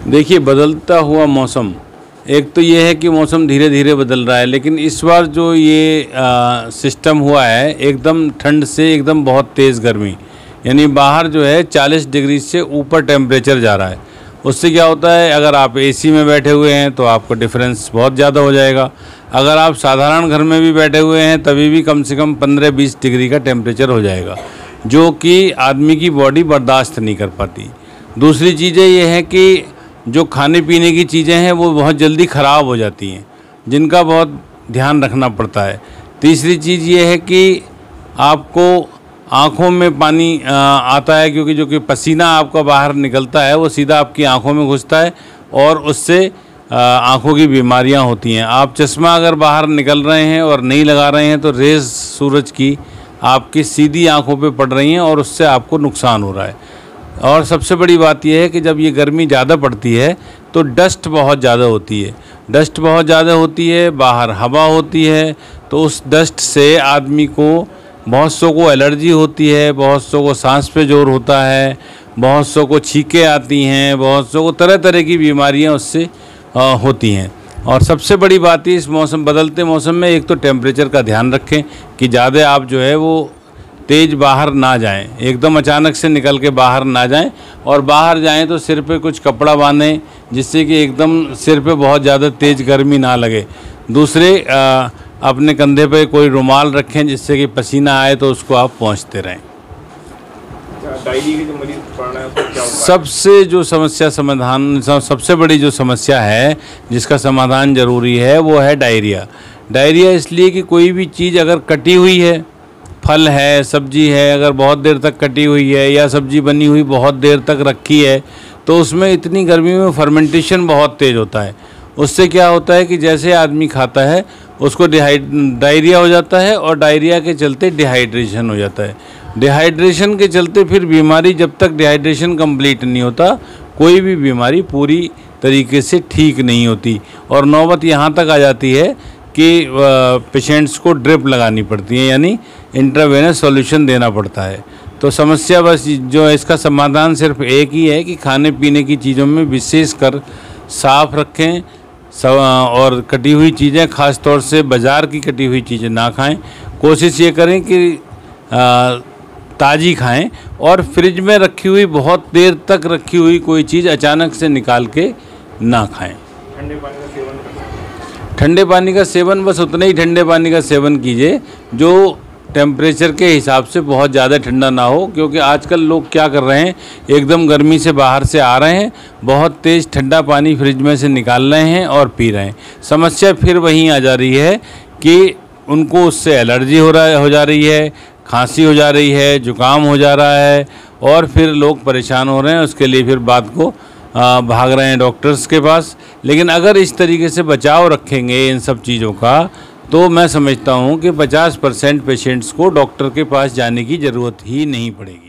देखिए, बदलता हुआ मौसम, एक तो ये है कि मौसम धीरे धीरे बदल रहा है, लेकिन इस बार जो ये सिस्टम हुआ है, एकदम ठंड से एकदम बहुत तेज़ गर्मी, यानी बाहर जो है 40 डिग्री से ऊपर टेम्परेचर जा रहा है। उससे क्या होता है, अगर आप एसी में बैठे हुए हैं तो आपको डिफरेंस बहुत ज़्यादा हो जाएगा। अगर आप साधारण घर में भी बैठे हुए हैं तभी भी कम से कम 15-20 डिग्री का टेम्परेचर हो जाएगा, जो कि आदमी की बॉडी बर्दाश्त नहीं कर पाती। दूसरी चीज़ें ये है कि जो खाने पीने की चीज़ें हैं वो बहुत जल्दी ख़राब हो जाती हैं, जिनका बहुत ध्यान रखना पड़ता है। तीसरी चीज़ ये है कि आपको आँखों में पानी आता है, क्योंकि जो कि पसीना आपका बाहर निकलता है वो सीधा आपकी आँखों में घुसता है और उससे आँखों की बीमारियां होती हैं। आप चश्मा अगर बाहर निकल रहे हैं और नहीं लगा रहे हैं तो रेज़ सूरज की आपकी सीधी आँखों पे पड़ रही हैं और उससे आपको नुकसान हो रहा है। और सबसे बड़ी बात यह है कि जब ये गर्मी ज़्यादा पड़ती है तो डस्ट बहुत ज़्यादा होती है। डस्ट बहुत ज़्यादा होती है, बाहर हवा होती है, तो उस डस्ट से आदमी को, बहुत सौ को एलर्जी होती है, बहुत सौ को सांस पे जोर होता है, बहुत सौ को छींकें आती हैं, बहुत सौ को तरह तरह की बीमारियां उससे होती हैं। और सबसे बड़ी बात है इस बदलते मौसम में, एक तो टेम्परेचर का ध्यान रखें कि ज़्यादा आप जो है वो तेज़ बाहर ना जाएं, एकदम अचानक से निकल के बाहर ना जाएं, और बाहर जाएं तो सिर पे कुछ कपड़ा बांधें जिससे कि एकदम सिर पे बहुत ज़्यादा तेज़ गर्मी ना लगे। दूसरे, अपने कंधे पे कोई रुमाल रखें जिससे कि पसीना आए तो उसको आप पोंछते रहें। डायरिया के जो मरीज पड़ रहे हैं तो क्या होगा? सबसे बड़ी जो समस्या है जिसका समाधान ज़रूरी है वो है डायरिया। डायरिया इसलिए कि कोई भी चीज़ अगर कटी हुई है, फल है, सब्जी है, अगर बहुत देर तक कटी हुई है या सब्जी बनी हुई बहुत देर तक रखी है तो उसमें इतनी गर्मी में फर्मेंटेशन बहुत तेज़ होता है। उससे क्या होता है कि जैसे आदमी खाता है उसको डायरिया हो जाता है, और डायरिया के चलते डिहाइड्रेशन हो जाता है। डिहाइड्रेशन के चलते फिर बीमारी, जब तक डिहाइड्रेशन कंप्लीट नहीं होता कोई भी बीमारी पूरी तरीके से ठीक नहीं होती, और नौबत यहाँ तक आ जाती है कि पेशेंट्स को ड्रिप लगानी पड़ती है, यानी इंट्रावेनस सॉल्यूशन देना पड़ता है। तो समस्या बस जो है, इसका समाधान सिर्फ एक ही है कि खाने पीने की चीज़ों में विशेषकर साफ़ रखें, और कटी हुई चीज़ें, ख़ास तौर से बाज़ार की कटी हुई चीज़ें ना खाएं। कोशिश ये करें कि ताज़ी खाएं, और फ्रिज में रखी हुई, बहुत देर तक रखी हुई कोई चीज़ अचानक से निकाल के ना खाएं। ठंडे पानी का सेवन करें। ठंडे पानी का सेवन, बस उतने ही ठंडे पानी का सेवन कीजिए जो टेम्परेचर के हिसाब से बहुत ज़्यादा ठंडा ना हो, क्योंकि आजकल लोग क्या कर रहे हैं, एकदम गर्मी से बाहर से आ रहे हैं, बहुत तेज़ ठंडा पानी फ्रिज में से निकाल रहे हैं और पी रहे हैं। समस्या फिर वहीं आ जा रही है कि उनको उससे एलर्जी हो जा रही है, खांसी हो जा रही है, जुकाम हो जा रहा है, और फिर लोग परेशान हो रहे हैं। उसके लिए फिर बात को भाग रहे हैं डॉक्टर्स के पास। लेकिन अगर इस तरीके से बचाव रखेंगे इन सब चीज़ों का, तो मैं समझता हूँ कि 50% पेशेंट्स को डॉक्टर के पास जाने की ज़रूरत ही नहीं पड़ेगी।